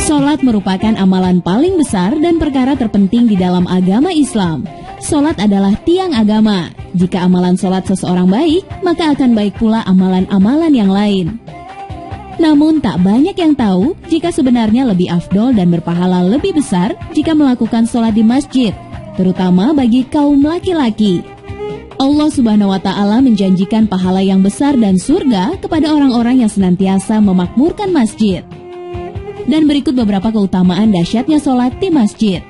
Sholat merupakan amalan paling besar dan perkara terpenting di dalam agama Islam. Sholat adalah tiang agama. Jika amalan sholat seseorang baik, maka akan baik pula amalan-amalan yang lain. Namun tak banyak yang tahu jika sebenarnya lebih afdol dan berpahala lebih besar jika melakukan sholat di masjid, terutama bagi kaum laki-laki. Allah Subhanahu wa Ta'ala menjanjikan pahala yang besar dan surga kepada orang-orang yang senantiasa memakmurkan masjid. Dan berikut beberapa keutamaan dahsyatnya sholat di masjid.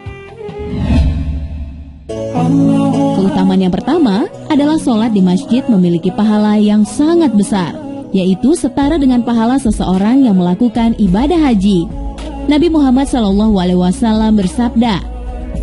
Keutamaan yang pertama adalah sholat di masjid memiliki pahala yang sangat besar, yaitu setara dengan pahala seseorang yang melakukan ibadah haji. Nabi Muhammad SAW bersabda,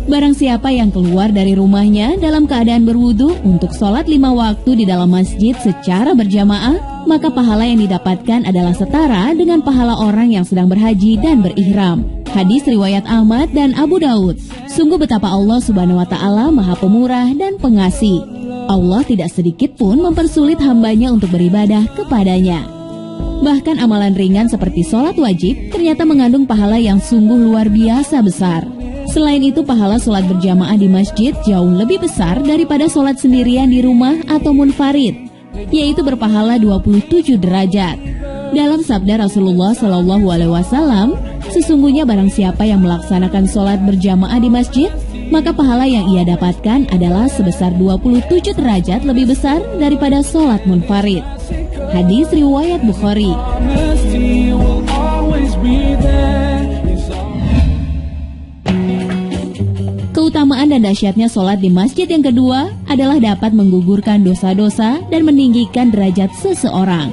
barang siapa yang keluar dari rumahnya dalam keadaan berwudu untuk sholat 5 waktu di dalam masjid secara berjamaah, maka pahala yang didapatkan adalah setara dengan pahala orang yang sedang berhaji dan berihram. Hadis riwayat Ahmad dan Abu Daud. Sungguh betapa Allah Subhanahu wa Ta'ala Maha Pemurah dan Pengasih. Allah tidak sedikit pun mempersulit hambanya untuk beribadah kepadanya. Bahkan amalan ringan seperti sholat wajib ternyata mengandung pahala yang sungguh luar biasa besar. Selain itu, pahala sholat berjamaah di masjid jauh lebih besar daripada sholat sendirian di rumah atau munfarid, yaitu berpahala 27 derajat. Dalam sabda Rasulullah SAW, sesungguhnya barang siapa yang melaksanakan sholat berjamaah di masjid, maka pahala yang ia dapatkan adalah sebesar 27 derajat lebih besar daripada sholat munfarid. Hadis riwayat Bukhari. Keutamaan dan dahsyatnya sholat di masjid yang kedua adalah dapat menggugurkan dosa-dosa dan meninggikan derajat seseorang.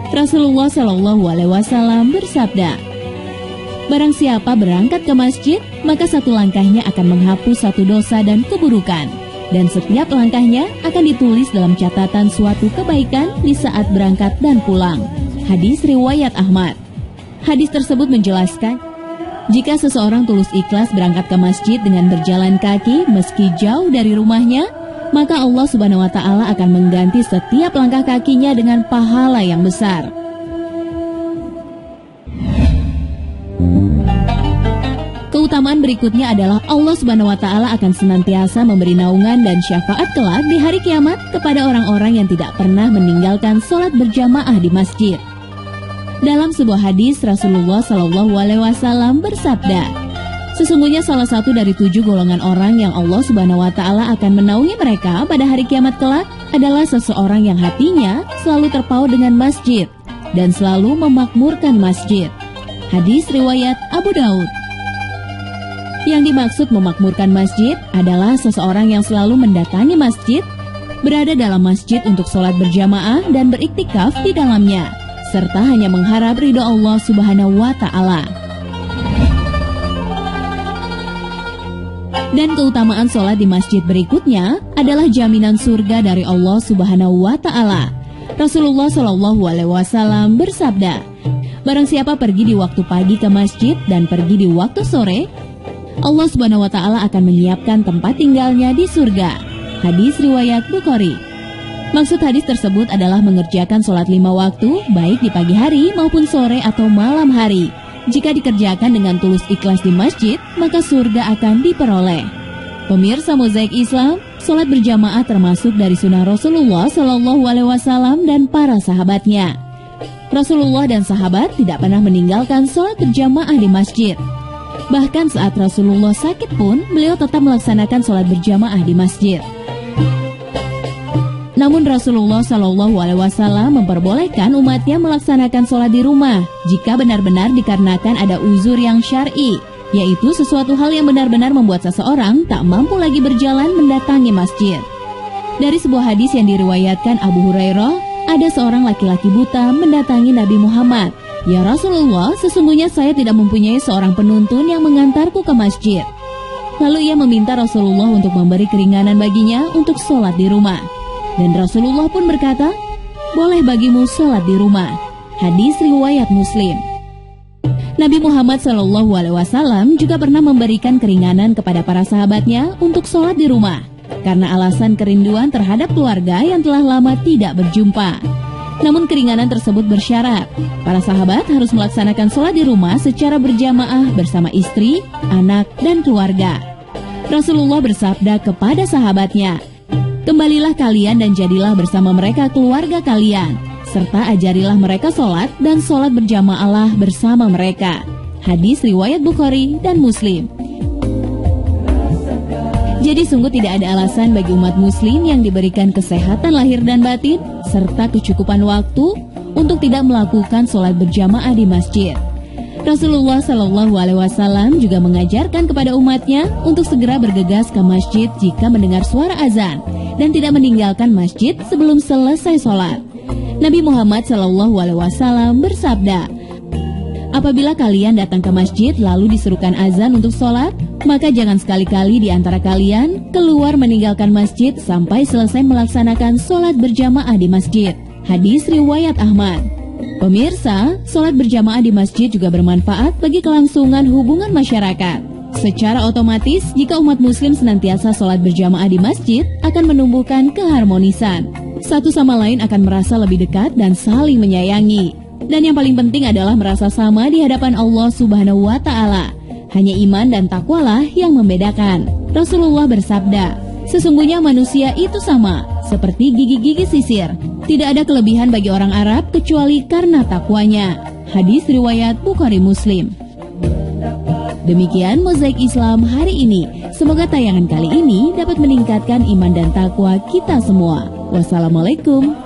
Rasulullah SAW bersabda, barang siapa berangkat ke masjid, maka satu langkahnya akan menghapus satu dosa dan keburukan, dan setiap langkahnya akan ditulis dalam catatan suatu kebaikan di saat berangkat dan pulang. Hadis riwayat Ahmad. Hadis tersebut menjelaskan, jika seseorang tulus ikhlas berangkat ke masjid dengan berjalan kaki meski jauh dari rumahnya, maka Allah Subhanahu wa Ta'ala akan mengganti setiap langkah kakinya dengan pahala yang besar. Keutamaan berikutnya adalah Allah Subhanahu wa Ta'ala akan senantiasa memberi naungan dan syafaat kelak di hari kiamat kepada orang-orang yang tidak pernah meninggalkan sholat berjamaah di masjid. Dalam sebuah hadis, Rasulullah SAW bersabda, sesungguhnya salah satu dari 7 golongan orang yang Allah Subhanahu wa Ta'ala akan menaungi mereka pada hari kiamat kelak adalah seseorang yang hatinya selalu terpaut dengan masjid dan selalu memakmurkan masjid. Hadis riwayat Abu Daud. Yang dimaksud memakmurkan masjid adalah seseorang yang selalu mendatangi masjid, berada dalam masjid untuk sholat berjamaah dan beriktikaf di dalamnya, serta hanya mengharap ridho Allah Subhanahu wa Ta'ala. Dan keutamaan sholat di masjid berikutnya adalah jaminan surga dari Allah Subhanahu wa Ta'ala. Rasulullah SAW bersabda, barang siapa pergi di waktu pagi ke masjid dan pergi di waktu sore, Allah Subhanahu wa Ta'ala akan menyiapkan tempat tinggalnya di surga. Hadis riwayat Bukhari. Maksud hadis tersebut adalah mengerjakan sholat 5 waktu, baik di pagi hari maupun sore atau malam hari. Jika dikerjakan dengan tulus ikhlas di masjid, maka surga akan diperoleh. Pemirsa Mozaik Islam, sholat berjamaah termasuk dari sunnah Rasulullah SAW dan para sahabatnya. Rasulullah dan sahabat tidak pernah meninggalkan sholat berjamaah di masjid. Bahkan saat Rasulullah sakit pun, beliau tetap melaksanakan sholat berjamaah di masjid. Namun Rasulullah SAW memperbolehkan umatnya melaksanakan sholat di rumah jika benar-benar dikarenakan ada uzur yang syar'i, yaitu sesuatu hal yang benar-benar membuat seseorang tak mampu lagi berjalan mendatangi masjid. Dari sebuah hadis yang diriwayatkan Abu Hurairah, ada seorang laki-laki buta mendatangi Nabi Muhammad. Ya Rasulullah, sesungguhnya saya tidak mempunyai seorang penuntun yang mengantarku ke masjid. Lalu ia meminta Rasulullah untuk memberi keringanan baginya untuk sholat di rumah. Dan Rasulullah pun berkata, boleh bagimu sholat di rumah. Hadis riwayat Muslim. Nabi Muhammad SAW juga pernah memberikan keringanan kepada para sahabatnya untuk sholat di rumah, karena alasan kerinduan terhadap keluarga yang telah lama tidak berjumpa. Namun keringanan tersebut bersyarat. Para sahabat harus melaksanakan sholat di rumah secara berjamaah bersama istri, anak, dan keluarga. Rasulullah bersabda kepada sahabatnya, "Kembalilah kalian dan jadilah bersama mereka keluarga kalian, serta ajarilah mereka sholat dan sholat berjamaahlah bersama mereka." Hadis riwayat Bukhari dan Muslim. Jadi sungguh tidak ada alasan bagi umat muslim yang diberikan kesehatan lahir dan batin serta kecukupan waktu untuk tidak melakukan sholat berjamaah di masjid. Rasulullah Shallallahu Alaihi Wasallam juga mengajarkan kepada umatnya untuk segera bergegas ke masjid jika mendengar suara azan dan tidak meninggalkan masjid sebelum selesai sholat. Nabi Muhammad Shallallahu Alaihi Wasallam bersabda, "Apabila kalian datang ke masjid lalu disuruhkan azan untuk sholat, maka jangan sekali-kali di antara kalian keluar meninggalkan masjid sampai selesai melaksanakan sholat berjamaah di masjid." Hadis riwayat Ahmad. Pemirsa, sholat berjamaah di masjid juga bermanfaat bagi kelangsungan hubungan masyarakat. Secara otomatis, jika umat muslim senantiasa sholat berjamaah di masjid, akan menumbuhkan keharmonisan. Satu sama lain akan merasa lebih dekat dan saling menyayangi. Dan yang paling penting adalah merasa sama di hadapan Allah Subhanahu wa Ta'ala. Hanya iman dan takwalah yang membedakan. Rasulullah bersabda, "Sesungguhnya manusia itu sama, seperti gigi-gigi sisir. Tidak ada kelebihan bagi orang Arab kecuali karena takwanya." Hadis riwayat Bukhari Muslim. Demikian Mozaik Islam hari ini. Semoga tayangan kali ini dapat meningkatkan iman dan takwa kita semua. Wassalamualaikum